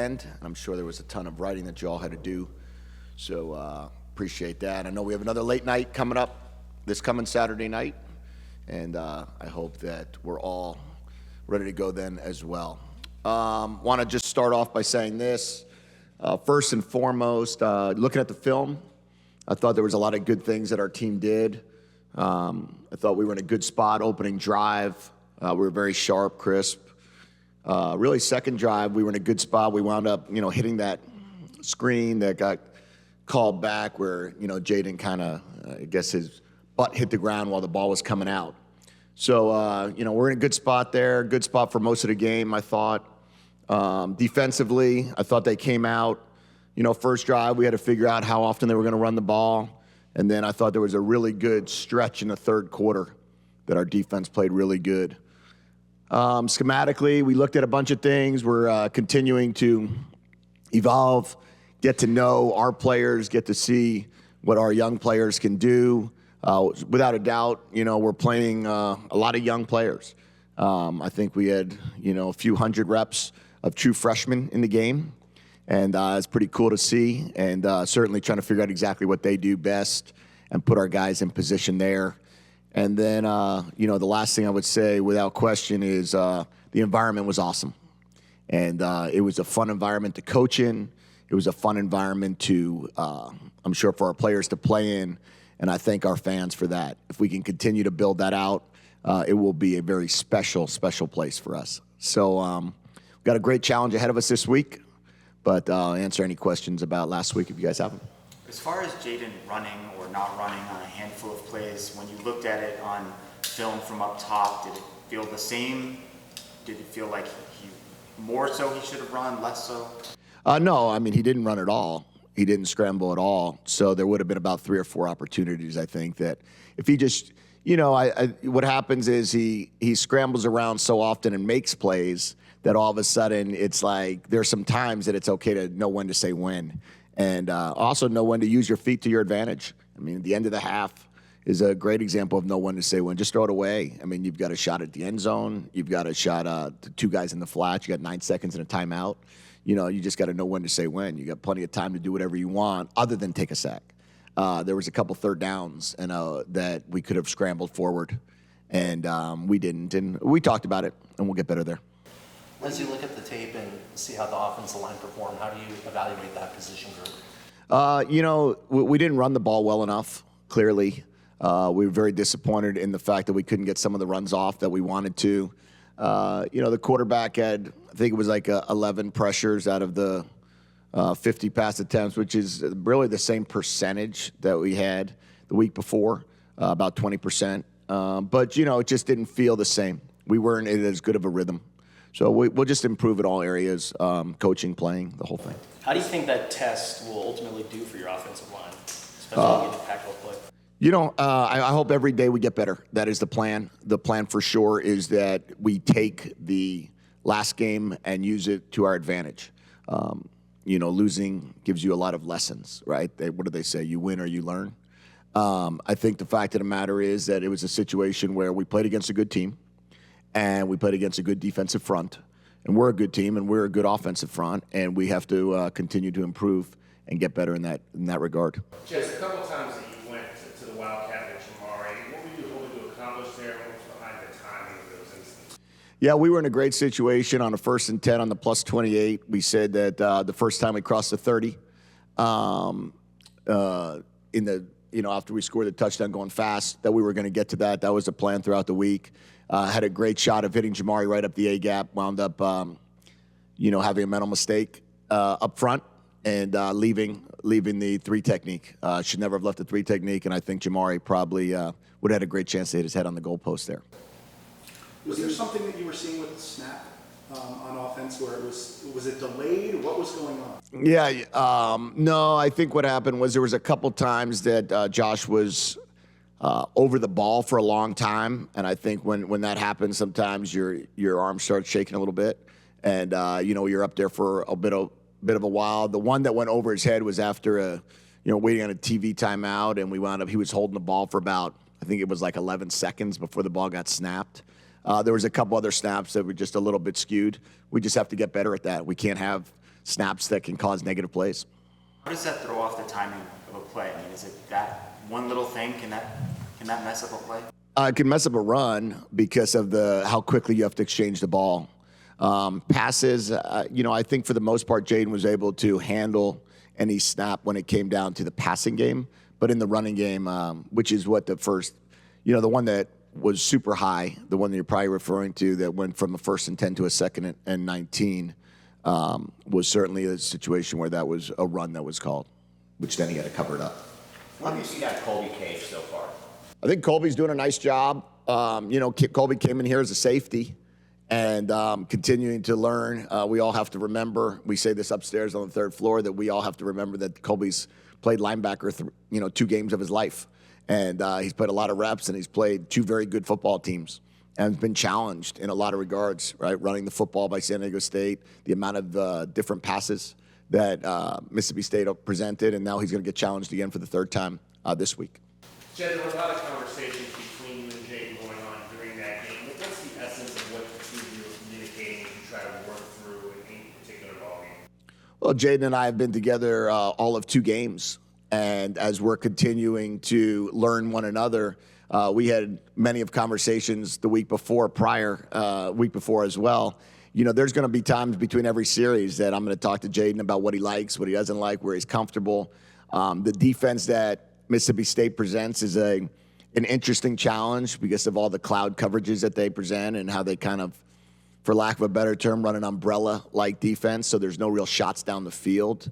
end. I'm sure there was a ton of writing that you all had to do. So appreciate that. I know we have another late night coming up this coming Saturday night, and I hope that we're all ready to go then as well. Want to just start off by saying this. First and foremost, looking at the film, I thought there was a lot of good things that our team did. I thought we were in a good spot opening drive. We were very sharp, crisp. Really, second drive, we were in a good spot. We wound up, hitting that screen that got called back where, Jaden kind of, I guess his butt hit the ground while the ball was coming out. So, we're in a good spot there, good spot for most of the game, I thought. Defensively, I thought they came out. First drive, we had to figure out how often they were going to run the ball. And then I thought there was a really good stretch in the third quarter that our defense played really good. Schematically, we looked at a bunch of things. We're continuing to evolve, get to know our players, get to see what our young players can do. Without a doubt, we're playing a lot of young players. I think we had, a few hundred reps of true freshmen in the game, and it's pretty cool to see, and certainly trying to figure out exactly what they do best and put our guys in position there. And then, the last thing I would say without question is the environment was awesome. And it was a fun environment to coach in. It was a fun environment to, I'm sure, for our players to play in. And I thank our fans for that. If we can continue to build that out, it will be a very special, special place for us. So we've got a great challenge ahead of us this week. But I'll answer any questions about last week if you guys have them. As far as Jaden running or not running on a handful of plays, when you looked at it on film from up top, did it feel the same? Did it feel like he more so he should have run, less so? No, he didn't run at all. He didn't scramble at all. So there would have been about 3 or 4 opportunities, I think, that if he just, what happens is he scrambles around so often and makes plays that all of a sudden it's like there's some times that it's okay to know when to say when. And also know when to use your feet to your advantage. At the end of the half is a great example of know when to say when. Just throw it away. You've got a shot at the end zone. You've got a shot to 2 guys in the flats. You got 9 seconds and a timeout. You just got to know when to say when. You got plenty of time to do whatever you want other than take a sack. There was a couple third downs that we could have scrambled forward, and we didn't. And we talked about it, and we'll get better there. As you look at the tape and see how the offensive line performed, how do you evaluate that position group? We didn't run the ball well enough, clearly. We were very disappointed in the fact that we couldn't get some of the runs off that we wanted to. The quarterback had, I think it was like 11 pressures out of the 50 pass attempts, which is really the same percentage that we had the week before, about 20%. But, it just didn't feel the same. We weren't in as good of a rhythm. So we'll just improve in all areas, coaching, playing, the whole thing. How do you think that test will ultimately do for your offensive line, especially when you get to Pac-12 play? I hope every day we get better. That is the plan. The plan for sure is that we take the last game and use it to our advantage. Losing gives you a lot of lessons, right? What do they say? You win or you learn. I think the fact of the matter is that it was a situation where we played against a good team. And we played against a good defensive front. And we're a good team, and we're a good offensive front. And we have to continue to improve and get better in that regard. Just a couple of times that you went to the Wildcat with Jamari, what were you hoping to accomplish there? What was behind the timing of those instances? Yeah, we were in a great situation on a 1st and 10 on the plus 28. We said that the first time we crossed the 30, after we scored the touchdown going fast, that we were going to get to that. That was the plan throughout the week. Had a great shot of hitting Jamari right up the A-gap, wound up, having a mental mistake up front and leaving the 3 technique. Should never have left the 3 technique, and I think Jamari probably would have had a great chance to hit his head on the goalpost there. Was there something that you were seeing with the snap on offense where was it delayed? What was going on? Yeah, no, I think what happened was there was a couple times that Josh was over the ball for a long time, and I think when that happens, sometimes your arm starts shaking a little bit, and you're up there for a bit of a while. The one that went over his head was after waiting on a TV timeout, and he was holding the ball for about, I think it was like 11 seconds before the ball got snapped. There was a couple other snaps that were just a little bit skewed. We just have to get better at that. We can't have snaps that can cause negative plays. How does that throw off the timing of a play? I mean, is it that one little thing? Can that mess up a play? It can mess up a run because of how quickly you have to exchange the ball. Passes, I think for the most part, Jaden was able to handle any snap when it came down to the passing game. But in the running game, which is what the first, the one that was super high, the one that you're probably referring to that went from a 1st and 10 to a 2nd and 19, was certainly a situation where that was a run that was called, which then he had to cover it up. What have you seen out of Colby Cage so far? I think Colby's doing a nice job. Colby came in here as a safety and continuing to learn. We all have to remember, we say this upstairs on the 3rd floor, that we all have to remember that Colby's played linebacker, 2 games of his life. And he's played a lot of reps, and he's played 2 very good football teams and has been challenged in a lot of regards, right? Running the football by San Diego State, the amount of different passes that Mississippi State presented, and now he's going to get challenged again for the 3rd time this week. Jed, there were a lot of conversations between you and Jaden going on during that game. What's the essence of what the two of you are communicating as you try to work through in any particular ballgame? Well, Jaden and I have been together all of 2 games, and as we're continuing to learn one another, we had many of conversations the week before as well. There's going to be times between every series that I'm going to talk to Jaden about what he likes, what he doesn't like, where he's comfortable. The defense that Mississippi State presents is an interesting challenge because of all the cloud coverages that they present and how they kind of, for lack of a better term, run an umbrella-like defense. So there's no real shots down the field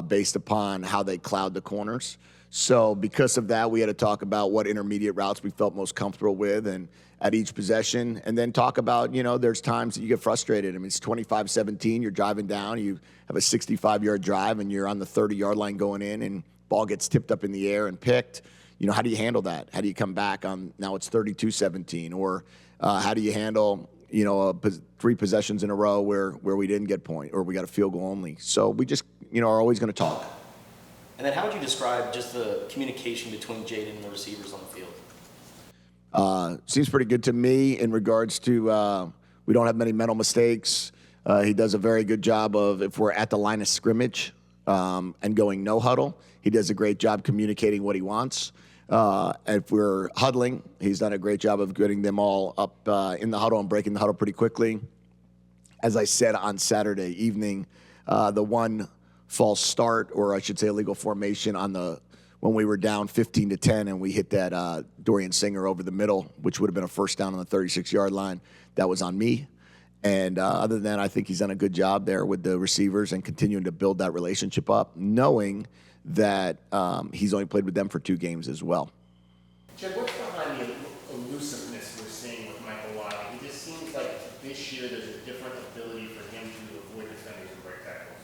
based upon how they cloud the corners. So because of that, we had to talk about what intermediate routes we felt most comfortable with and at each possession, and then talk about, there's times that you get frustrated. I mean, it's 25-17, you're driving down, you have a 65-yard drive, and you're on the 30-yard line going in, and ball gets tipped up in the air and picked. How do you handle that? How do you come back on, now it's 32-17? Or how do you handle, 3 possessions in a row where we didn't get point or we got a field goal only? So we just, are always going to talk. And then how would you describe just the communication between Jaden and the receivers on the field? Seems pretty good to me in regards to we don't have many mental mistakes. He does a very good job of, if we're at the line of scrimmage and going no huddle, he does a great job communicating what he wants. If we're huddling, he's done a great job of getting them all up in the huddle and breaking the huddle pretty quickly. As I said on Saturday evening, the one false start, or I should say illegal formation when we were down 15-10 and we hit that Dorian Singer over the middle, which would have been a 1st down on the 36-yard line. That was on me. And other than that, I think he's done a good job there with the receivers and continuing to build that relationship up, knowing that he's only played with them for 2 games as well. Jed, what's behind the elusiveness we're seeing with Michael Wiley? It just seems like this year there's a different ability for him to avoid defenders and break tackles.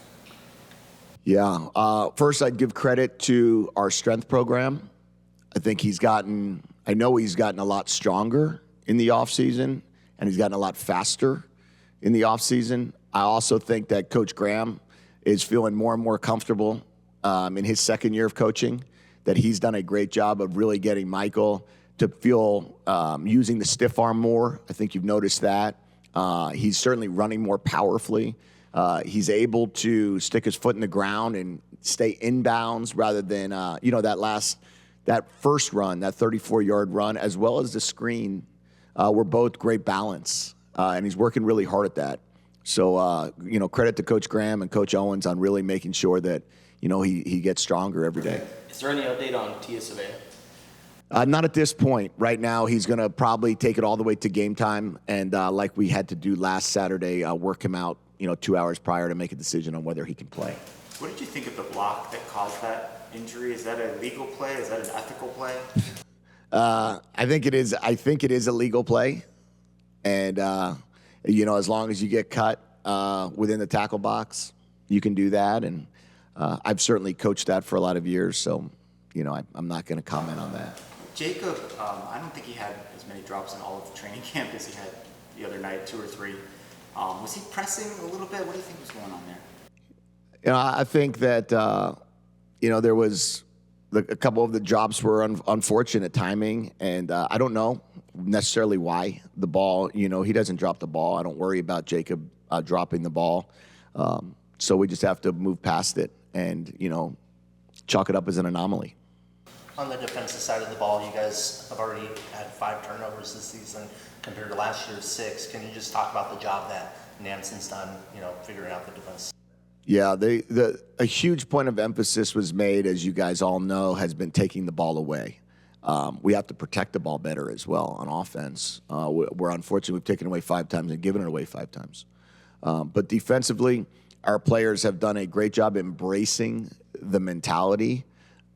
Yeah. First, I'd give credit to our strength program. I know he's gotten a lot stronger in the offseason, and he's gotten a lot faster in the offseason. I also think that Coach Graham is feeling more and more comfortable in his 2nd year of coaching, that he's done a great job of really getting Michael to feel using the stiff arm more. I think you've noticed that. He's certainly running more powerfully. He's able to stick his foot in the ground and stay inbounds rather than, that first run, that 34-yard run, as well as the screen, were both great balance. And he's working really hard at that. So, credit to Coach Graham and Coach Owens on really making sure that, he gets stronger every day. Is there any update on Tia Savea? Not at this point. Right now, he's going to probably take it all the way to game time. And like we had to do last Saturday, work him out, 2 hours prior to make a decision on whether he can play. What did you think of the block that caused that injury? Is that a legal play? Is that an ethical play? I think it is a legal play. And, as long as you get cut within the tackle box, you can do that. And I've certainly coached that for a lot of years. So, I'm not going to comment on that. Jacob, I don't think he had as many drops in all of the training camp as he had the other night, 2 or 3. Was he pressing a little bit? What do you think was going on there? I think that, there was a couple of the drops were unfortunate timing. And I don't know necessarily why the ball, he doesn't drop the ball. I don't worry about Jacob dropping the ball. So we just have to move past it and, chalk it up as an anomaly. On the defensive side of the ball, you guys have already had 5 turnovers this season compared to last year's 6. Can you just talk about the job that Nansen's done, figuring out the defense? Yeah, a huge point of emphasis was made, as you guys all know, has been taking the ball away. We have to protect the ball better as well on offense. We're unfortunately, we've taken it away 5 times and given it away 5 times. But defensively, our players have done a great job embracing the mentality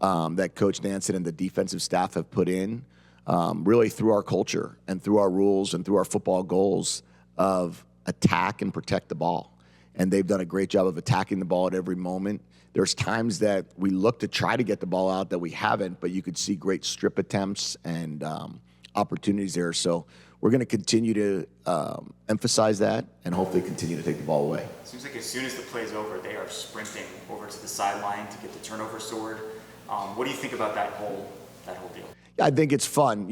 that Coach Nansen and the defensive staff have put in, really through our culture and through our rules and through our football goals of attack and protect the ball. And they've done a great job of attacking the ball at every moment. There's times that we look to try to get the ball out that we haven't, but you could see great strip attempts and opportunities there. So we're going to continue to emphasize that and hopefully continue to take the ball away. Seems like as soon as the play's over, they are sprinting over to the sideline to get the turnover sword. What do you think about that whole deal? I think it's fun.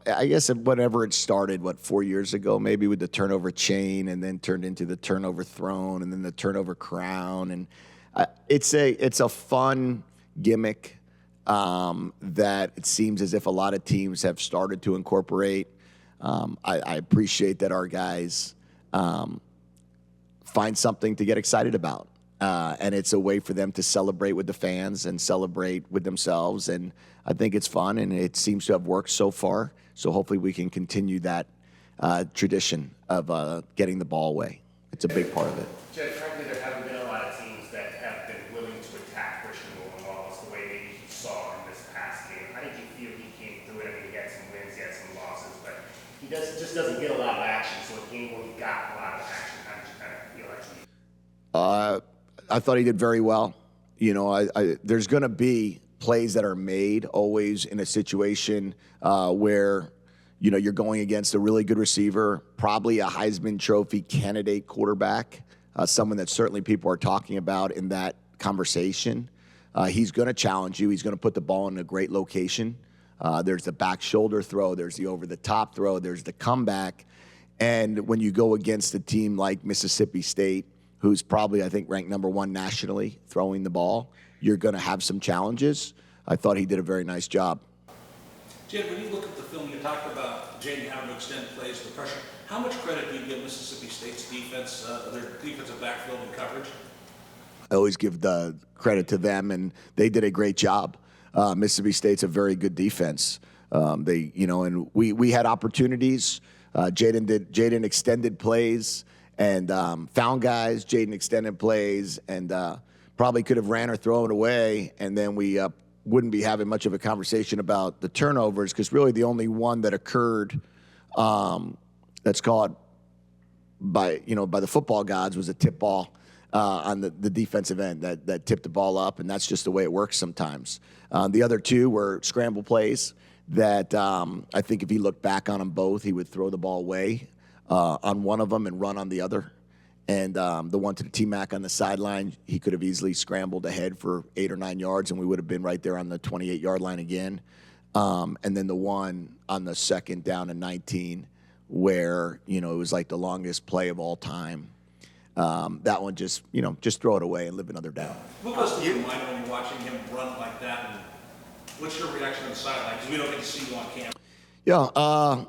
I guess whenever it started, 4 years ago, maybe with the turnover chain and then turned into the turnover throne and then the turnover crown. And it's a fun gimmick that it seems as if a lot of teams have started to incorporate. I appreciate that our guys find something to get excited about. And it's a way for them to celebrate with the fans and celebrate with themselves. And I think it's fun, and it seems to have worked so far. So hopefully we can continue that tradition of getting the ball away. It's a big part of it. Jed, frankly, there haven't been a lot of teams that have been willing to attack Christian Wallace the way maybe you saw in this past game. How did you feel he came through it? I mean, he had some wins, he had some losses, but he just doesn't get a lot of action. So a game where he got a lot of action, how did you kind of feel like I thought he did very well. There's going to be plays that are made always in a situation where, you're going against a really good receiver, probably a Heisman Trophy candidate quarterback, someone that certainly people are talking about in that conversation. He's going to challenge you. He's going to put the ball in a great location. There's the back shoulder throw. There's the over-the-top throw. There's the comeback. And when you go against a team like Mississippi State, who's probably, I think, ranked number 1 nationally throwing the ball, you're going to have some challenges. I thought he did a very nice job. Jed, when you look at the film, you talked about Jaden having to extend plays, the pressure. How much credit do you give Mississippi State's defense, their defensive backfield and coverage? I always give the credit to them, and they did a great job. Mississippi State's a very good defense. And we had opportunities. Jaden extended plays and found guys. Jaden extended plays and probably could have ran or thrown it away, and then we wouldn't be having much of a conversation about the turnovers, because really the only one that occurred that's called by the football gods was a tip ball on the defensive end that tipped the ball up, and that's just the way it works sometimes. The other 2 were scramble plays that I think if he looked back on them both, he would throw the ball away on one of them and run on the other. And the one to the T-Mac on the sideline, he could have easily scrambled ahead for 8 or 9 yards, and we would have been right there on the 28-yard line again. And then the one on the 2nd down and 19, where it was like the longest play of all time. That one just throw it away and live another down. What goes through your mind when you're watching him run like that, and what's your reaction on the sideline? Because we don't get to see you on camera. Yeah.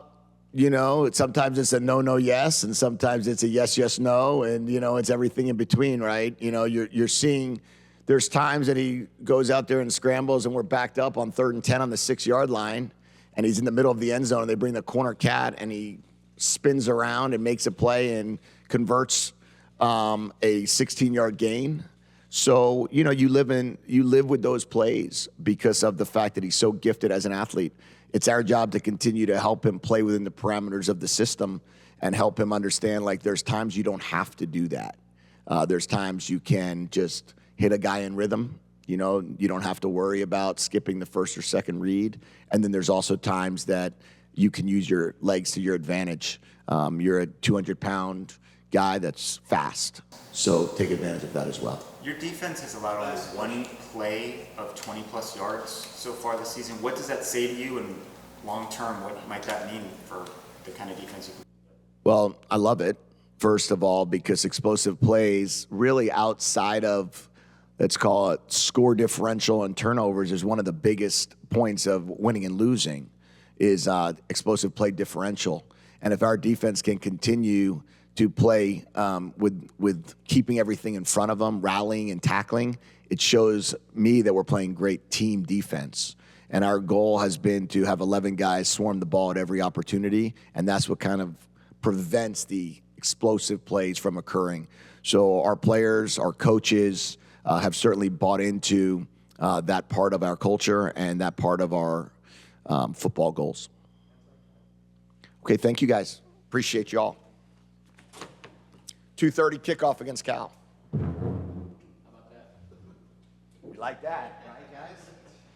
Sometimes it's a no, yes, and sometimes it's a yes, no, and, it's everything in between, right? You're seeing there's times that he goes out there and scrambles, and we're backed up on 3rd and 10 on the 6-yard line, and he's in the middle of the end zone, and they bring the corner cat, and he spins around and makes a play and converts a 16-yard gain. So, you live with those plays because of the fact that he's so gifted as an athlete. It's our job to continue to help him play within the parameters of the system and help him understand, there's times you don't have to do that. There's times you can just hit a guy in rhythm. You don't have to worry about skipping the first or second read. And then there's also times that you can use your legs to your advantage. You're a 200-pound guy that's fast, so take advantage of that as well. Your defense has allowed only 1 play of 20-plus yards so far this season. What does that say to you, and long-term, what might that mean for the kind of defense you can play? Well, I love it. First of all, because explosive plays, really outside of, let's call it score differential and turnovers, is one of the biggest points of winning and losing is explosive play differential. And if our defense can continue to play with keeping everything in front of them, rallying and tackling, it shows me that we're playing great team defense. And our goal has been to have 11 guys swarm the ball at every opportunity, and that's what kind of prevents the explosive plays from occurring. So our players, our coaches have certainly bought into that part of our culture and that part of our football goals. Okay, thank you guys. Appreciate y'all. 2:30 kickoff against Cal. How about that? We like that.